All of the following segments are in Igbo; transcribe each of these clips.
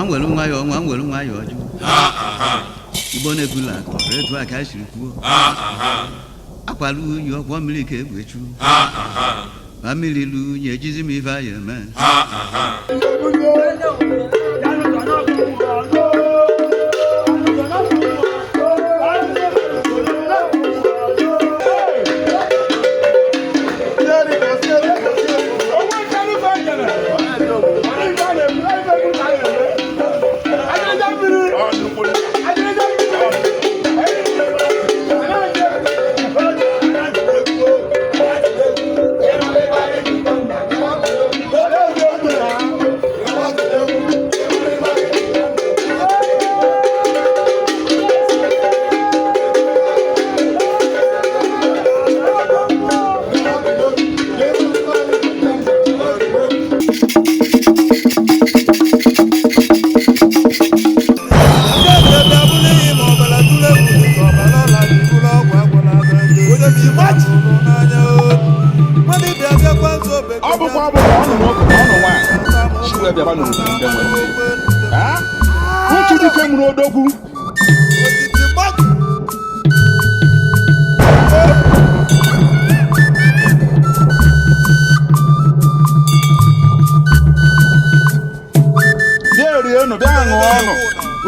nwere nwayọọ jụ Igbo na-ebula akọrọ etu a ka siri kwuo akwala unyi ọkwọ mmiri ka egbechu ma mmiri lu unyi ejizi m ife anyị eme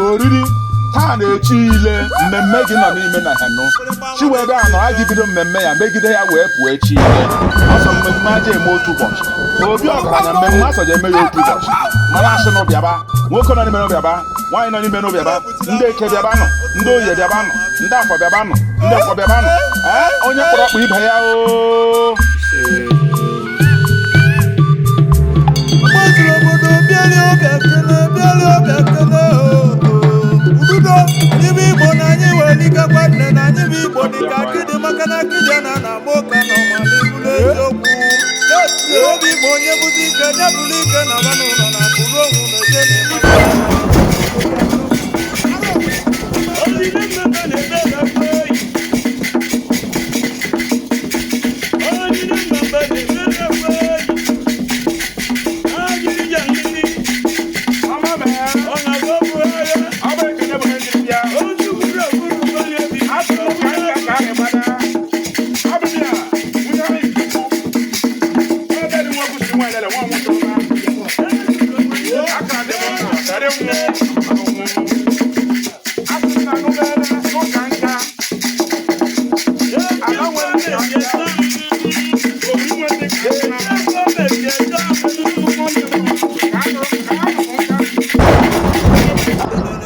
oriri taa na-echi ile mmemme gị nọ n'ime na hanụ chiwebe anọ a gị bido mmemme ya megide ya wee pụọ echi ile ọsọ mmemme aja eme otu ụbọchị obi ọgaranya mmemme asọ ji eme ya otu ụbọchị mana asị n'ụbịaba nwoke nọ n'ime n'ụbịaba nwaanyị nọ n'ime n'ụbịaba ndị eke bịaba nọ ndị oye bịaba nọ ndị afọ bịaba nọ ndị ọkpọ bịaba nọ onye kpọrọ ọkpọ ibe ya o N'ime Igbo na anyị wee dịka nwanne na anyị bụ Igbo dịka akịdị maka na akịdị na moka na ọmalibulu eziokwu obi Igbo onye bụzi ike nye bụrụ ike na ọba n'ụlọ na akụrụ onwu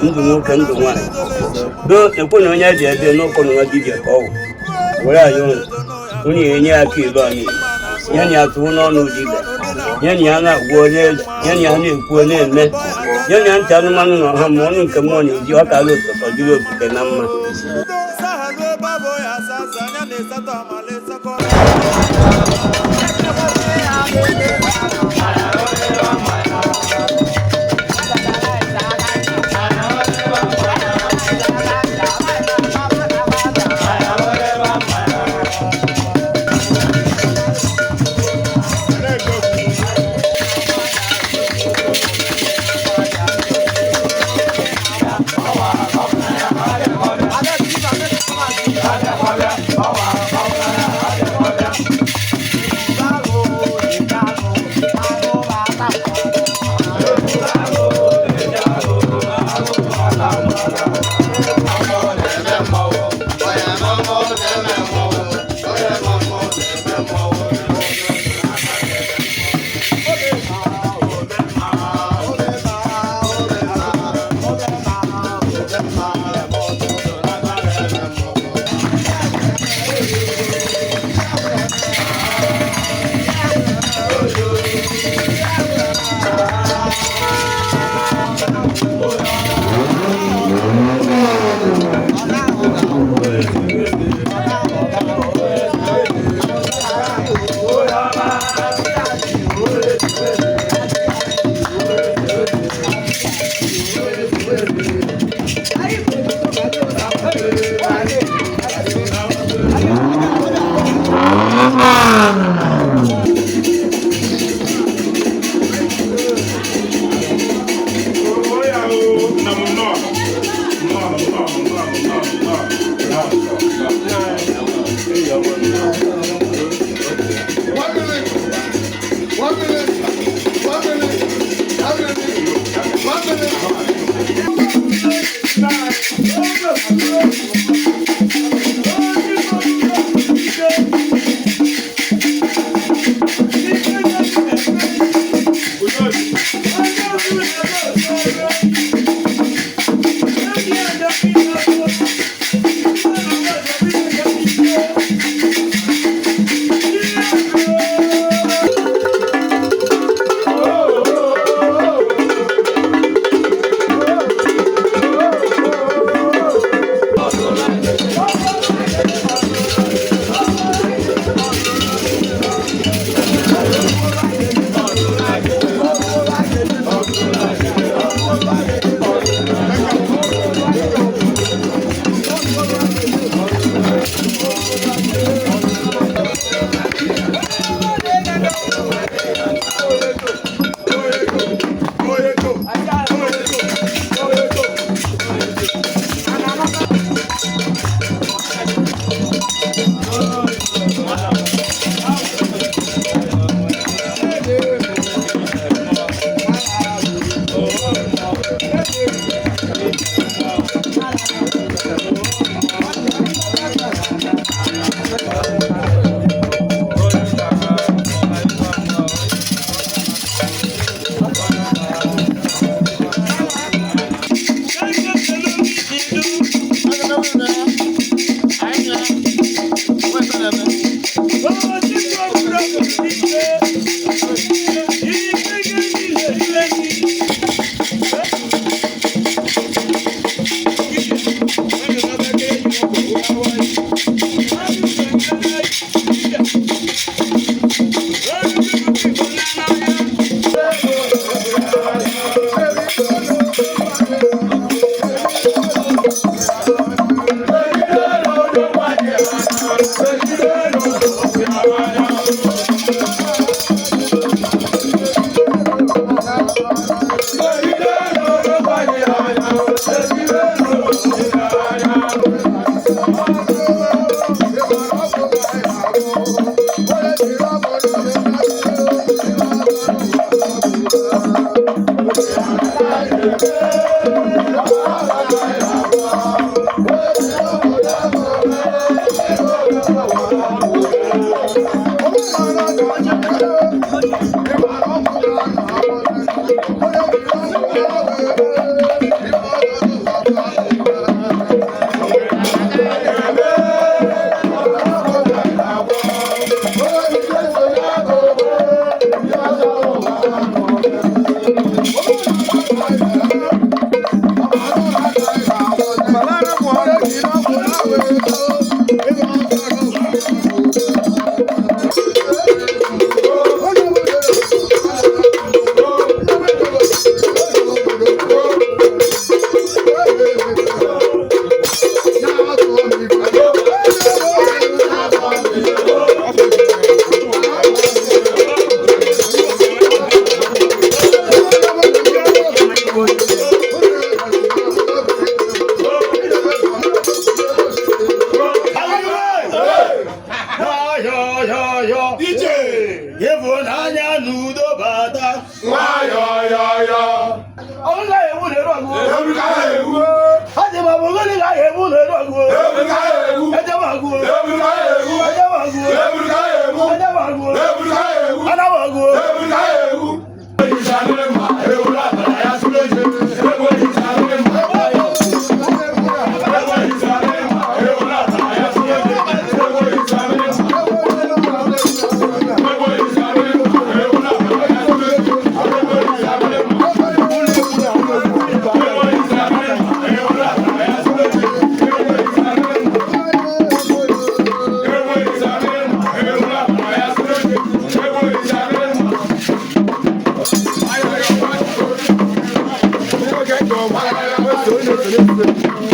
ndụ nwoke ndụ nwaanyị do ekwe na onye ji ebe n'ụkọ na nwa dibịa ka ọgwụ were anyị ụlọ onye enye aka ilu anyị ya na ya tụrụ n'ọnụ dibịa ya na ya na-agwụ onye eze ya na ya na-ekwu onye eme ya na ya ntị anụmanụ na ọha ma ọnụ nke mmụọ na-eji ọka ala ụtọtọ dịrị okike na mma Thank you.